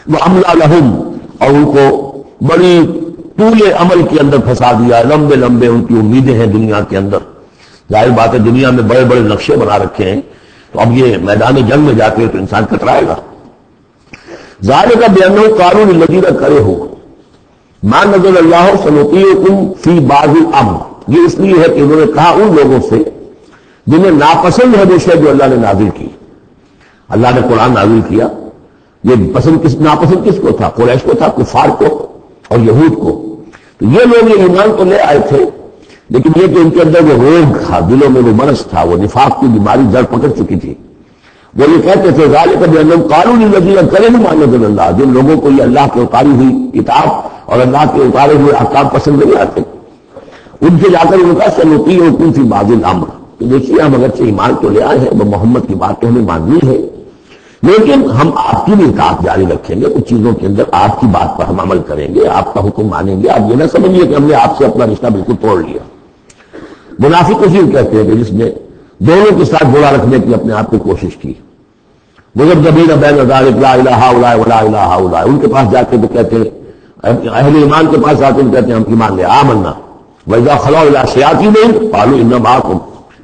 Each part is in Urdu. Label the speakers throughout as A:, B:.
A: وَأَمْلَىٰ لَهُمْ، اور ان کو بڑی طول عمل کے اندر پھنسا دیا، لمبے لمبے ان کی امیدیں ہیں دنیا کے اندر. ظاہر بات ہے دنیا میں بڑے بڑے نقشے بنا رکھے ہیں، تو اب یہ میدان جنگ میں جا کے تو انسان کترائے گا. ذَلِكَ بِأَنَّهُ قَالُوا لِلَّذِينَ كَرِهُوا مَا نَزَلَ اللَّهُ سَنُطِيعُكُمْ فِي بَعْضِ الْأَمْرِ. یہ اس لیے ہے کہ انہوں نے کہا ان لوگوں سے جنہیں ناپسند ہے وہ شے جو اللہ نے نازل کی. اللہ نے قرآن نازل کیا، یہ ناپسند کس کو تھا؟ قریش کو تھا، کفار کو اور یہود کو. تو یہ لوگ یہ ایمان تو لے آئے تھے، لیکن یہ کہ ان کے اندر وہ روگ تھا، دلوں میں وہ مرض تھا، وہ نفاق کی بیماری جڑ پکڑ چکی تھی. وہ یہ کہتے تھے ذالک بأنہم قالوا للذین کرہوا ما نزل اللہ، جن لوگوں کو یہ اللہ کی اتاری ہوئی کتاب اور اللہ کے اتارے ہوئے احکام پسند نہیں آتے، ان سے جا کر ان کا سنطیعکم فی بعض الامر. تو دیکھیے ہم اگرچہ ایمان تو لے آئے ہیں، وہ محمد کی بات تو ہمیں ماننی ہے، لیکن ہم آپ کی بھی اطاعت جاری رکھیں گے. کچھ چیزوں کے اندر آپ کی بات پر ہم عمل کریں گے، آپ کا حکم مانیں گے. آپ یہ نہ سمجھیے کہ ہم نے آپ سے اپنا رشتہ بالکل توڑ لیا. منافق اسی کو کہتے ہیں کہ جس نے دونوں کے ساتھ جوڑا رکھنے کی اپنے آپ کی کوشش کی. مذبذبین بین ذلک لا الہ الا ولا الہ الا، ان کے پاس جا کے تو کہتے ہیں، اہل ایمان کے پاس جاتے ہیں کہتے ہیں ہم ایمان لے آمنا. وَإِذَا خَلَوْا إِلَىٰ شَيَاطِینِهِمْ قَالُوا إِنَّا مَعَكُمْ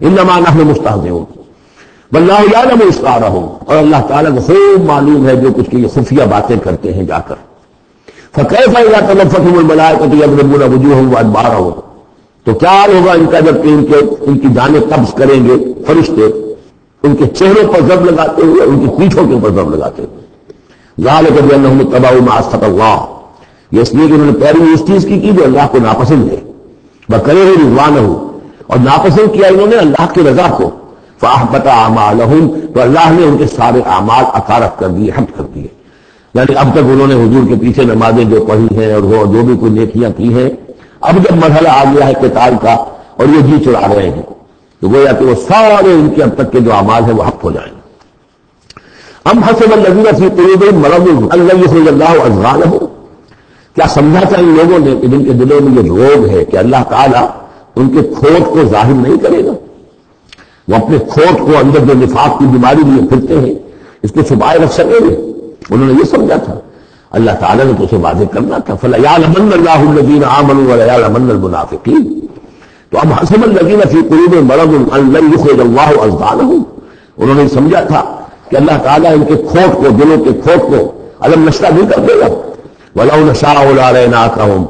A: إِنَّمَا نَحْنُ مُسْتَهْزِئُونَ وَاللَّهُ يَعْلَمُ إِسْرَارَهُمْ، اور اللہ تعالیٰ کو خوب معلوم ہے جو کچھ کی یہ خفیہ باتیں کرتے ہیں جا کر. فَكَيْفَ إِذَا تَلَفَّتْهُمُ الْمَلَائِكَةُ يَضْرِبُونَ وُجُوهَهُمْ وَأَدْبَارَهُمْ، تو کیا ہوگا ان کا جب کہ ان کی جانیں قبض کریں گے فرشتے، ان کے چہروں پر ضرب لگاتے ہوئے، ان کی پیٹھوں کے اوپر ضرب لگاتے ہوئے. ذَلِكَ بِأَنَّهُمُ اتَّبَعُوا مَا أَسْخَطَ اللَّهُ، یہ اس لیے کہ انہوں نے پیروی اس چیز کی جو اللہ کو ناپسند ہے. وَكَرِهُوا رِضْوَانَهُ، اور ناپسند کیا انہوں نے اللہ کی رضا کو. فَأَحْبَطَ أَعْمَالَهُمْ، تو اللہ نے ان کے سارے اعمال اکارت کر دیے، حبط کر دیے. یعنی اب تک انہوں نے حضور کے پیچھے نمازیں جو پڑھی ہیں اور وہ جو بھی کوئی نیکیاں کی ہیں، اب جب مرحلہ آ گیا ہے قتال کا اور یہ جی چڑھا رہے ہیں، تو گویا کہ وہ سارے ان کے اب تک کے جو اعمال ہیں وہ حبط ہو جائیں. ام حسب الذین فی قلوبہم مرض ان لن یخرج اللہ اضغانہم، کیا سمجھا تھا ان لوگوں نے کہ جن کے دلوں میں یہ روگ ہے کہ اللہ تعالیٰ ان کے کھوٹ کو ظاہر نہیں کرے گا، وہ اپنے کھوٹ کو اندر جو نفاق کی بیماری لیے پھرتے ہیں اس کو چھپائے رکھ سکیں گے. انہوں نے یہ سمجھا تھا، اللہ تعالیٰ نے تو اسے واضح کرنا تھا. فَلَيَعْلَمَنَّ اللَّهُ الَّذِينَ آمَنُوا وَلَيَعْلَمَنَّ الْمُنَافِقِينَ. تو اب حسب الذین فی قلوبہم مرض ان لن یخرج اللہ اضغانہم، انہوں نے سمجھا تھا کہ اللہ تعالیٰ ان کے کھوٹ کو، دلوں کے کھوٹ کو علم نشرہ نہیں کر دے گا. وَلَوْ نَشَاءُ لَأَرَيْنَاكَهُمْ،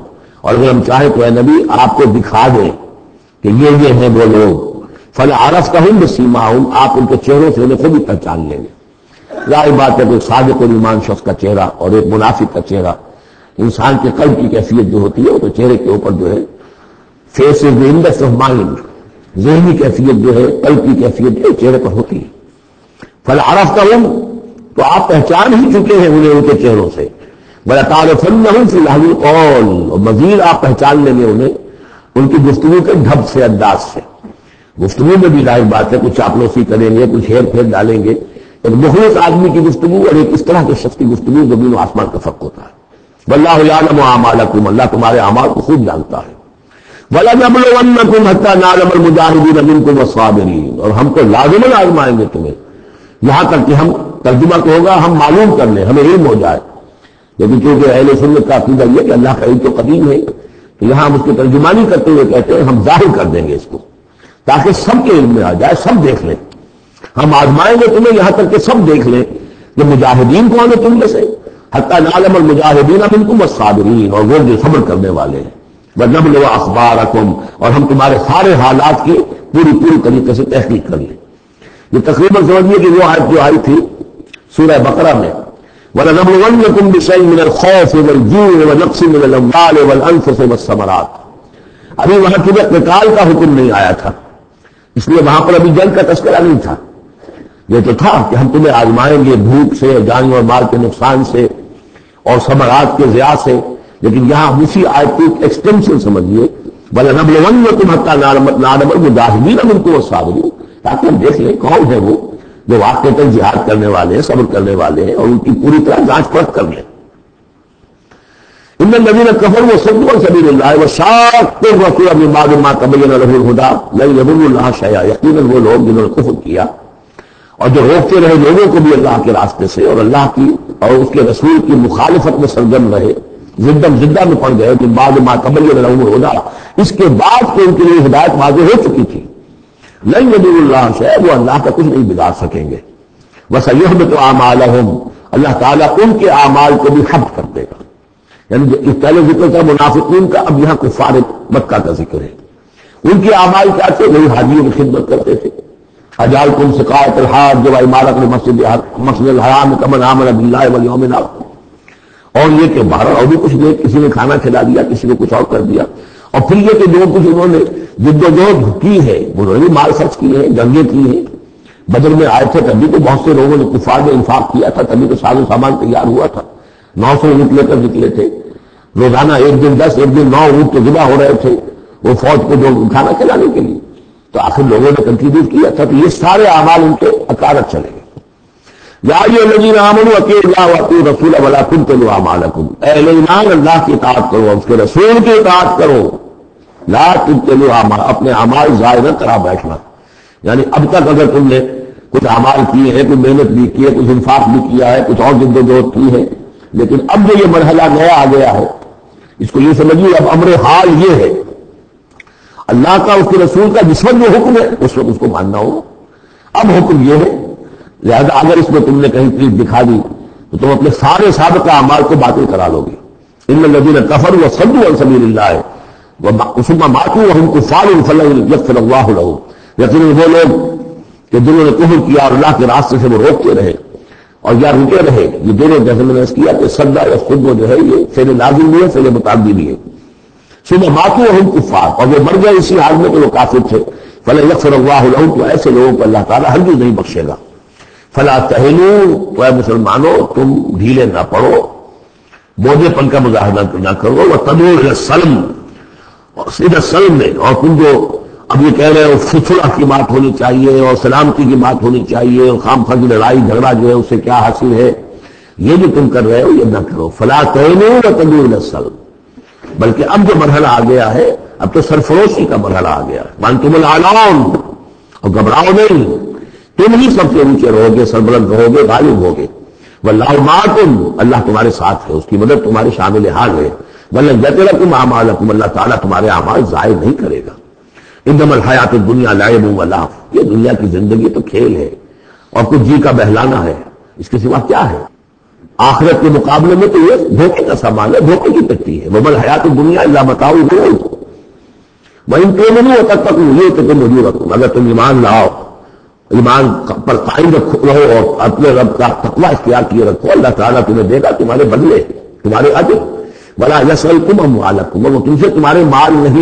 A: اور اگر ہم چاہیں تو اے نبی آپ کو دکھا دیں کہ یہ ہیں وہ لوگ. فَلَعَرَفْتَهُمْ بِسِیمَاهُمْ، آپ ان کے چہروں سے انہیں خود ہی پہچان لیں گے. ظاہر بات ہے کہ ایک صادق الایمان شخص کا چہرہ اور ایک منافق کا چہرہ، انسان کے قلب کی کیفیت جو ہوتی ہے وہ تو چہرے کے اوپر جو ہے face is the index of mind, ذہنی کیفیت جو ہے، قلب کی کیفیت جو چہرے پر ہوتی ہے. فَلَعَرَفْتَهُمْ، تو آپ پہچان ہی چکے ہیں انہیں ان کے چہروں سے. وَلَتَعْرِفَنَّهُمْ فِي لَحْنِ الْقَوْلِ، اور مزید آپ پہچان لیں گے انہیں ان کی گفتگو کے ڈھب سے، انداز سے. گفتگو میں بھی ظاہر بات ہے کچھ چاپلوسی کریں گے، کچھ ہیر پھیر ڈالیں گے. ایک مخلص آدمی کی گفتگو اور ایک اس طرح کے شخص کی گفتگو زمین و آسمان کا فرق ہوتا ہے. وَاللَّهُ يَعْلَمُ أَعْمَالَكُمْ، اللہ تمہارے اعمال کو خوب جانتا ہے. وَلَنَبْلُوَنَّكُمْ حَتَّىٰ نَعْلَمَ الْمُجَاهِدِينَ مِنكُمْ وَالصَّابِرِينَ، اور ہم کو لازماً آزمائیں گے تمہیں، یہاں تک کہ ہم ترجمہ تو ہوگا ہم معلوم کر لیں، ہمیں علم ہو جائے. لیکن چونکہ اہل سنت کا عقیدہ یہ کہ اللہ کا علم تو قدیم ہے، تو یہاں ہم اس کی ترجمانی کرتے ہوئے کہتے ہیں ہم ظاہر کر دیں گے اس کو تاکہ سب کے علم میں آ جائے، سب دیکھ لیں. ہم آزمائیں گے تمہیں یہاں تک کہ سب دیکھ لیں کہ مجاہدین کون ہے تم میں سے. حتیٰ نعلم المجاہدین منکم والصابرین، اور وہ جو صبر کرنے والے ہیں. وَنَبْلُوَ أَخْبَارَكُمْ، اور ہم تمہارے سارے حالات کی پوری طریقے سے تحقیق کر لیں. یہ تقریباً سمجھیے کہ وہ آیت جو آئی تھی سورہ بقرہ میں، وَلَنَبْلُوَنَّكُمْ بِشَيْءٍ مِّنَ الْخَوْفِ وَالْجُوعِ وَنَقْصٍ مِّنَ الْأَمْوَالِ وَالْأَنفُسِ وَالثَّمَرَاتِ. ابھی وہاں چونکہ قتال کا حکم نہیں آیا تھا، اس لیے وہاں پر ابھی جنگ کا تذکرہ نہیں تھا. یہ تو تھا کہ ہم تمہیں آزمائیں گے بھوک سے، جان اور مال کے نقصان سے اور ثمرات کے ضیاع سے. لیکن یہاں اسی آیت کی ایکسٹینشن سمجھیے، وَلَنَبْلُوَنَّكُمْ حَتَّىٰ نَعْلَمَ الْمُجَاهِدِينَ مِنكُمْ وَالصَّابِرِينَ، تاکہ ہم دیکھ لیں کون ہے وہ جو واقعتاً جہاد کرنے والے ہیں، صبر کرنے والے ہیں، اور ان کی پوری طرح جانچ پرکھ کر لیں. إِنَّ الَّذِينَ كَفَرُوا وَصَدُّوا عَن سَبِيلِ اللَّهِ وَشَاقُّوا الرَّسُولَ مِن بَعْدِ مَا تَبَيَّنَ لَهُمُ الْهُدَىٰ لَن يَضُرُّوا اللَّهَ شَيْئًا، یقیناً وہ لوگ جنہوں نے کفر کیا اور جو روکتے رہے لوگوں کو بھی اللہ کے راستے سے اور اللہ کی اور اس کے رسول کی مخالفت میں سرگرم رہے، زدہ میں پڑ گئے کہ بعد ما تبین لهم الہدی، اس کے بعد کہ ان کے لیے ہدایت واضح ہو چکی تھی، لن یضروا اللہ شیئا، وہ اللہ کا کچھ نہیں بگاڑ سکیں گے، وسیحبط اعمالهم، اللہ تعالیٰ ان کے اعمال کو بھی حبط کر دے گا۔ یعنی جو اس پہلے ذکر تھا منافقین کا، اب یہاں کفار مکہ کا ذکر ہے۔ ان کے اعمال کیا تھے؟ وہی حاجیوں کی خدمت کرتے تھے، اجعلتم سقایۃ الحاج وعمارۃ المسجد الحرام کمن آمن باللہ والیوم الآخر، اور یہ کہ باہر اور بھی کچھ دے، کسی نے کھانا کھلا دیا، کسی نے کچھ اور کر دیا، اور پھر یہ کہ جو کچھ انہوں نے جد و جہد کی ہے، انہوں نے بھی مال خرچ کیے ہیں، جنگیں کی ہیں، بدر میں آئے تھے تبھی تو بہت سے لوگوں نے کفار میں انفاق کیا تھا، تبھی تو ساز و سامان تیار ہوا تھا، 900 اونٹ لے کر نکلے تھے، روزانہ ایک دن 10 ایک دن 9 اونٹ تو ذبح ہو رہے تھے وہ فوج کو جو کھانا کھلانے کے لیے، تو آخر لوگوں نے کنٹریبیوٹ کیا تھا، تو یہ سارے اعمال ان کے اکارت چلے گئے۔ یا ایھا الذین آمنوا اطیعوا اللہ واطیعوا الرسول ولا تبطلوا اعمالکم، اے اہل ایمان اللہ کی اطاعت کرو اور اس کے رسول کی اطاعت کرو، لا تبطلوا اعمال، اپنے اعمال ضائع نہ کرا بیٹھنا۔ یعنی اب تک اگر تم نے کچھ اعمال کیے ہیں، کچھ محنت بھی کی ہے، کچھ انفاق بھی کیا ہے، کچھ اور جد و جہد کی ہے، لیکن اب جو یہ مرحلہ نیا آ گیا ہے، اس کو یہ سمجھیے اب امر حال یہ ہے، اللہ کا اس کے رسول کا جس وقت جو حکم ہے اس وقت اس کو ماننا ہوگا۔ اب حکم یہ ہے، لہذا اگر اس میں تم نے کہیں چیز دکھا دی تو تم اپنے سارے سابقہ اعمال کو باطل کرا لو گے۔ ان الذین کفروا وصدوا عن سبیل اللہ ثم ماتوا وهم کفار فلن یغفر اللہ لهم، یقیناً وہ لوگ کہ جنہوں نے کفر کیا اور اللہ کے راستے سے وہ روکتے رہے اور یا رکے رہے، یہ دونوں جیسے میں نے اس کیا کہ صدا یا خود جو ہے یہ فعل لازم بھی ہے، فعل متعدی بھی ہے۔ ثم ماتوا وهم کفار، اور وہ مر گئے اسی حال میں کہ وہ کافر تھے، فلن یغفر اللہ لهم، تو ایسے لوگوں کو اللہ تعالیٰ ہرگز نہیں بخشے گا۔ فلا تہنوا، اے مسلمانوں تم ڈھیلے نہ پڑو، بوجھے پن کا مظاہرہ نہ کرو، وتدعوا الی السلم، اور سیدھا سلم میں، اور تم جو اب یہ کہہ رہے ہو صلح کی بات ہونی چاہیے اور سلامتی کی بات ہونی چاہیے اور خام خواہ لڑائی جھگڑا جو ہے اس سے کیا حاصل ہے، یہ جو تم کر رہے ہو یہ نہ کرو۔ فلا تہنوا وتدعوا الی السلم، بلکہ اب جو مرحلہ آ گیا ہے اب تو سرفروشی کا مرحلہ آ گیا ہے، وانتم الاعلون، اور گھبراؤ نہیں، تم ہی سب سے اونچے رہو گے، سربلند رہو گے، غالب ہوگے۔ واللہ معکم، اللہ تمہارے ساتھ ہے، اس کی مدد تمہارے شامل حال ہے۔ ولن یترکم اعمالکم، اللہ تعالیٰ تمہارے اعمال ضائع نہیں کرے گا۔ انما الحیات الدنیا لعب و لہو، یہ دنیا کی زندگی تو کھیل ہے اور کچھ جی کا بہلانا ہے، اس کے سوا کیا ہے؟ آخرت کے مقابلے میں تو یہ دھوکے کا سامان ہے، دھوکے کی تکتی ہے۔ وما الحیات الدنیا الا متاع الغرور، وان تؤمنوا وتتقوا یؤتکم اجورکم، اگر تم ایمان لاؤ، ایمان پر قائم رہو اور اپنے رب کا تقوی اختیار کیے رکھو، اللہ تعالیٰ تمہیں دے گا تمہارے بدلے، تمہارے اجر۔ ولا یسألکم اموالکم، وہ تم سے تمہارے مال نہیں